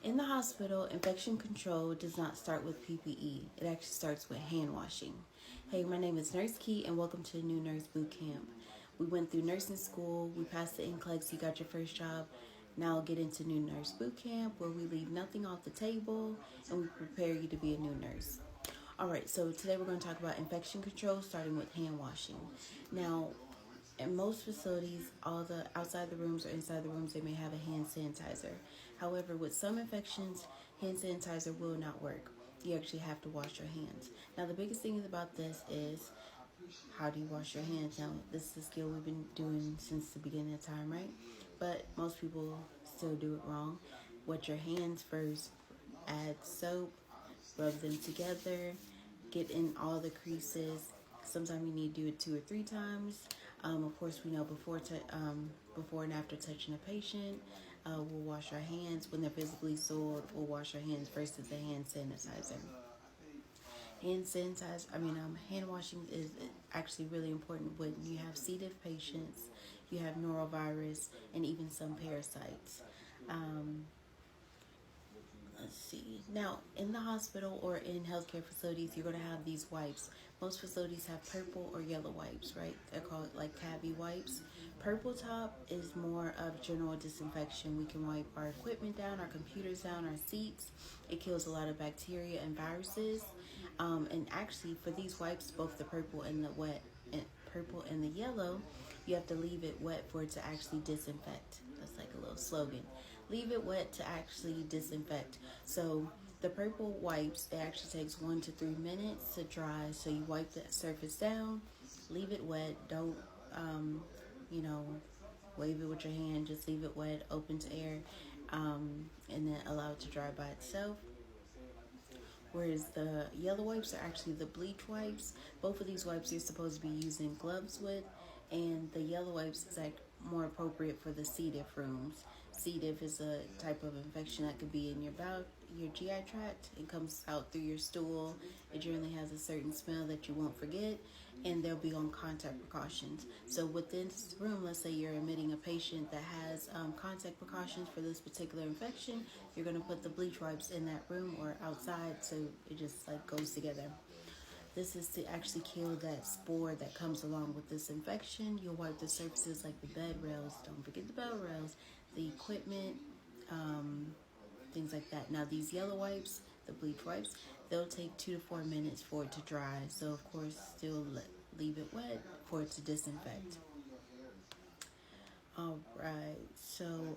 In the hospital, infection control does not start with PPE. It actually starts with hand washing. Hey, my name is Nurse Key, and welcome to the new Nurse Boot Camp. We went through nursing school, we passed the NCLEX, you got your first job. Now get into new Nurse Boot Camp, where we leave nothing off the table, and we prepare you to be a new nurse. Alright, so today we're going to talk about infection control, starting with hand washing. Now, in most facilities, all the outside the rooms or inside the rooms, they may have a hand sanitizer. However, with some infections, hand sanitizer will not work. You actually have to wash your hands. Now, the biggest thing about this is, how do you wash your hands? Now, this is a skill we've been doing since the beginning of time, right? But most people still do it wrong. Wet your hands first, add soap, rub them together, get in all the creases. Sometimes you need to do it 2 or 3 times. Of course, we know before and after touching a patient, we'll wash our hands. When they're physically soiled, we'll wash our hands first with the hand sanitizer. Hand washing is actually really important when you have C. diff patients, you have norovirus, and even some parasites. Let's see. Now, in the hospital or in healthcare facilities, you're going to have these wipes. Most facilities have purple or yellow wipes, right? They're called like CABI wipes. Purple top is more of general disinfection. We can wipe our equipment down, our computers down, our seats. It kills a lot of bacteria and viruses. And actually, for these wipes, both the purple and the yellow, you have to leave it wet for it to actually disinfect. That's like a little slogan. Leave it wet to actually disinfect. So the purple wipes, it actually takes 1 to 3 minutes to dry. So you wipe the surface down, leave it wet. Don't, wave it with your hand. Just leave it wet, open to air, and then allow it to dry by itself. Whereas the yellow wipes are actually the bleach wipes. Both of these wipes you're supposed to be using gloves with, and the yellow wipes is like more appropriate for the C. diff rooms. C. diff is a type of infection that could be in your bowel, your GI tract. It comes out through your stool. It generally has a certain smell that you won't forget, and they'll be on contact precautions. So within this room, let's say you're admitting a patient that has contact precautions for this particular infection, you're going to put the bleach wipes in that room or outside, so it just like goes together. This is to actually kill that spore that comes along with this infection. You'll wipe the surfaces like the bed rails. Don't forget the bed rails, the equipment, things like that. Now, these yellow wipes, the bleach wipes, they'll take 2 to 4 minutes for it to dry. So, of course, still leave it wet for it to disinfect. All right. So,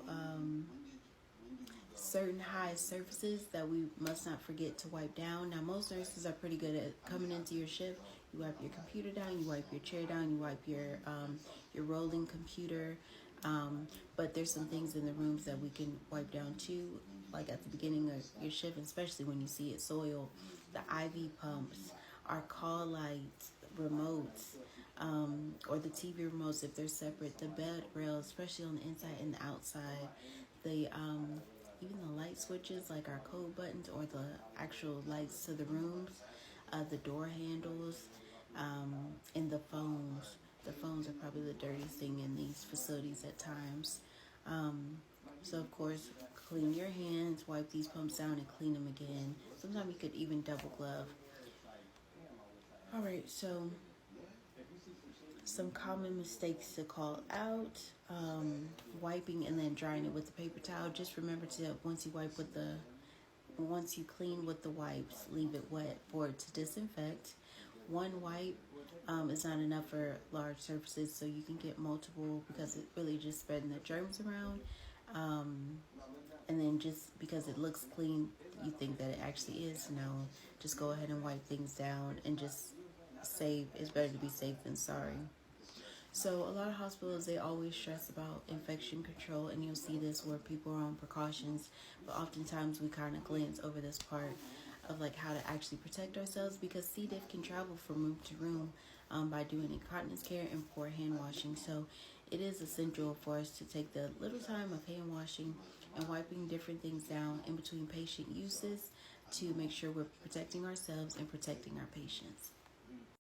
certain high surfaces that we must not forget to wipe down. Now, most nurses are pretty good at coming into your shift. You wipe your computer down, you wipe your chair down, you wipe your rolling computer. But there's some things in the rooms that we can wipe down too, like at the beginning of your shift, especially when you see it soiled. The IV pumps, our call lights, remotes, or the TV remotes if they're separate. The bed rails, especially on the inside and the outside. The even the light switches, like our code buttons or the actual lights to the rooms, the door handles, and the phones. The phones are probably the dirtiest thing in these facilities at times. So, of course, clean your hands, wipe these pumps down, and clean them again. Sometimes you could even double glove. All right, so some common mistakes to call out: wiping and then drying it with the paper towel. Just remember to once you clean with the wipes, leave it wet for it to disinfect. One wipe is not enough for large surfaces, so you can get multiple because it really just spreading the germs around. And then just because it looks clean, you think that it actually is. No, just go ahead and wipe things down and just save. It's better to be safe than sorry. So a lot of hospitals, they always stress about infection control, and you'll see this where people are on precautions, but oftentimes we kind of glance over this part of like how to actually protect ourselves, because C. diff can travel from room to room by doing incontinence care and poor hand washing. So it is essential for us to take the little time of hand washing and wiping different things down in between patient uses to make sure we're protecting ourselves and protecting our patients.